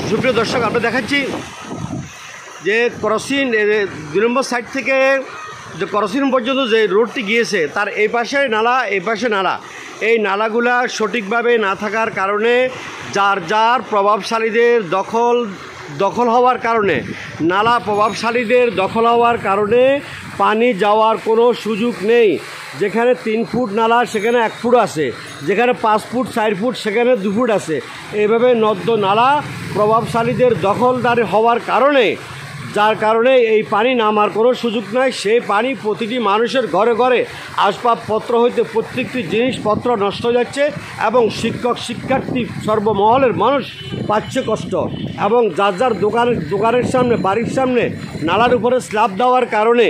সুপ্রিয় দর্শক, আমরা দেখাচ্ছি যে ক্রসিং 2 নম্বর সাইড থেকে যে ক্রসিং পর্যন্ত যে রোডটি গিয়েছে তার এই পাশে নালা, এই পাশে নালা। এই নালাগুলা সঠিকভাবে না থাকার কারণে যার যার প্রভাবশালীদের দখল হওয়ার কারণে, নালা প্রভাবশালীদের দখল হওয়ার কারণে পানি যাওয়ার কোনো সুযোগ নেই। যেখানে 3 ফুট নালা সেখানে 1 ফুট আছে, যেখানে 5 ফুট 4 ফুট সেখানে 2 ফুট আছে। এইভাবে নর্দ নালা প্রভাবশালীদের দখলদার হওয়ার কারণে, যার কারণে এই পানি নামার কোনো সুযোগ নাই। সেই পানি প্রতিটি মানুষের ঘরে ঘরে আসবাবপত্র হইতে প্রত্যেকটি জিনিসপত্র নষ্ট হয়ে যাচ্ছে এবং শিক্ষক শিক্ষার্থী সর্বমহলের মানুষ পাচ্ছে কষ্ট। এবং যার যার দোকানের সামনে, বাড়ির সামনে নালার উপরে স্ল্যাব দেওয়ার কারণে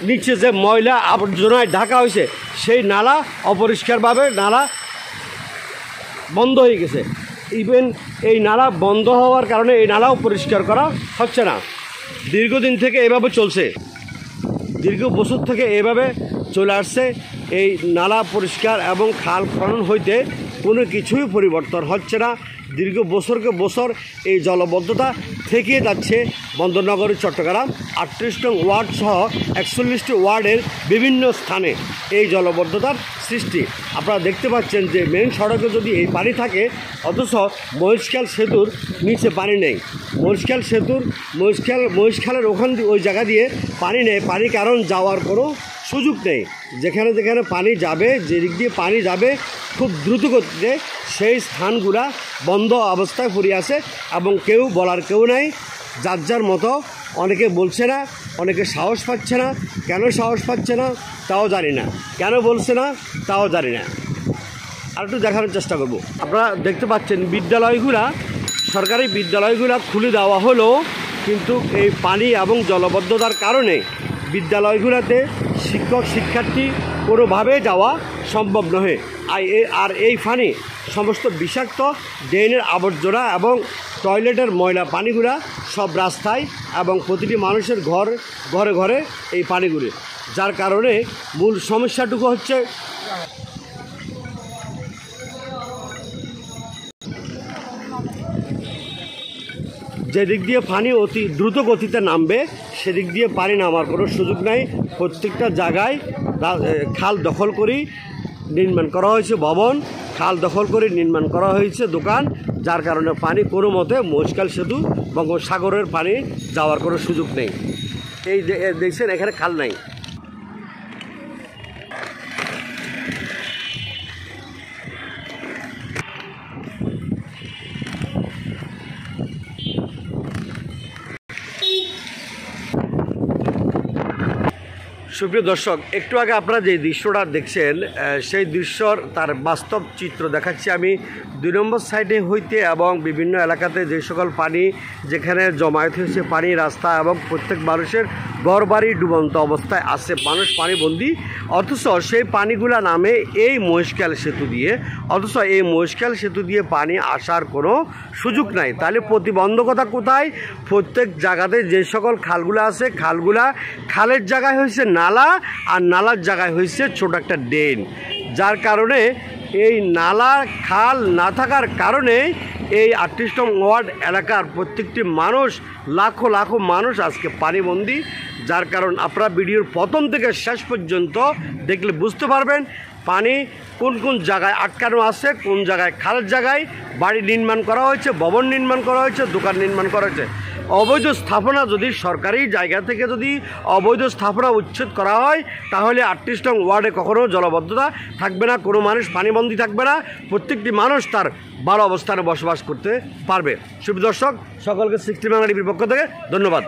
নিচে যে ময়লা আবর্জনায় ঢাকা হয়েছে সেই নালা অপরিষ্কারভাবে নালা বন্ধ হয়ে গেছে। ইভেন এই নালা বন্ধ হওয়ার কারণে এই নালাও পরিষ্কার করা হচ্ছে না। দীর্ঘদিন থেকে এভাবে চলছে, দীর্ঘ বছর থেকে এভাবে চলে আসছে। এই নালা পরিষ্কার এবং খাল খনন হইতে কোনো কিছুই পরিবর্তন হচ্ছে না। দীর্ঘ বছরকে বছর এই জলবদ্ধতা থেকে যাচ্ছে বন্দরনগরী চট্টগ্রাম 38 নং ওয়ার্ড সহ 41টি ওয়ার্ডের বিভিন্ন স্থানে এই জলবদ্ধতার সৃষ্টি। আপনারা দেখতে পাচ্ছেন যে মেন সড়কে যদি এই পানি থাকে, অথচ মহিষখাল সেতুর নিচে পানি নেই। মহিষখালের ওই জায়গা দিয়ে পানি নেই, পানি কারণ যাওয়ার কোনো সুযোগ নেই। যেখানে যেখানে পানি যাবে, যেদিক দিয়ে পানি যাবে খুব দ্রুত গতিতে, সেই স্থানগুলা বন্ধ অবস্থায় পড়ে আছে এবং কেউ বলার কেউ নাই। যার যার মতো অনেকে বলছে না, অনেকে সাহস পাচ্ছে না। কেন সাহস পাচ্ছে না তাও জানি না, কেন বলছে না তাও জানি না। আর একটু দেখানোর চেষ্টা করব। আপনারা দেখতে পাচ্ছেন বিদ্যালয়গুলা, সরকারি বিদ্যালয়গুলা খুলে দেওয়া হলো, কিন্তু এই পানি এবং জলবদ্ধতার কারণে বিদ্যালয়গুলোতে শিক্ষক শিক্ষার্থী কোনোভাবে যাওয়া সম্ভব নয়। আর এই পানি সমস্ত বিষাক্ত ড্রেনের আবর্জনা এবং টয়লেটের ময়লা পানিগুলা সব রাস্তায় এবং প্রতিটি মানুষের ঘরে ঘরে এই পানিগুলি। যার কারণে মূল সমস্যাটুকু হচ্ছে যেদিক দিয়ে পানি অতি দ্রুত গতিতে নামবে সেদিক দিয়ে পানি নামার কোনো সুযোগ নাই। প্রত্যেকটা জায়গায় খাল দখল করে নির্মাণ করা হয়েছে ভবন, খাল দখল করে নির্মাণ করা হয়েছে দোকান। যার কারণে পানি কোনো মতে মহিষখাল সেতু বঙ্গোপসাগরের পানি যাওয়ার কোনো সুযোগ নেই। এই দেখছেন এখানে খাল নাই। সুপ্রিয় দর্শক, একটু আগে আপনারা যে দৃশ্যটা দেখছেন সেই দৃশ্যর তার বাস্তব চিত্র দেখাচ্ছি আমি 2 নম্বর সাইডে হইতে এবং বিভিন্ন এলাকাতে যে সকল পানি যেখানে জমায়েত হয়েছে পানি রাস্তা এবং প্রত্যেক মানুষের ঘরবাড়ি ডুবন্ত অবস্থায় আছে, মানুষ পানিবন্দী। অথচ সেই পানিগুলা নামে এই মহিষখাল সেতু দিয়ে, অথচ এই মহিষখাল সেতু দিয়ে পানি আসার কোনো সুযোগ নাই। তাহলে প্রতিবন্ধকতা কোথায়? প্রত্যেক জায়গাতে যে সকল খালগুলো আছে, খালের জায়গায় হয়েছে নালা, আর নালার জায়গায় হয়েছে ছোট একটা ড্রেন। যার কারণে এই নালা খাল না থাকার কারণে এই 38 নং ওয়ার্ড এলাকার প্রত্যেকটি মানুষ, লাখো লাখো মানুষ আজকে পানিবন্দী। যার কারণ আপনারা ভিডিওর প্রথম থেকে শেষ পর্যন্ত দেখলে বুঝতে পারবেন পানি কোন কোন জায়গায় আটকানো আছে, কোন জায়গায় খালের জায়গায় বাড়ি নির্মাণ করা হয়েছে, ভবন নির্মাণ করা হয়েছে, দোকান নির্মাণ করা হয়েছে। অবৈধ স্থাপনা যদি সরকারি জায়গা থেকে যদি অবৈধ স্থাপনা উচ্ছেদ করা হয় তাহলে 38 নং ওয়ার্ডে কখনো জলবদ্ধতা থাকবে না, কোনো মানুষ পানিবন্দী থাকবে না, প্রত্যেকটি মানুষ তার ভালো অবস্থানে বসবাস করতে পারবে। সুপ্রিয় দর্শক, সকলকে 60 বাংলা টিভির পক্ষ থেকে ধন্যবাদ।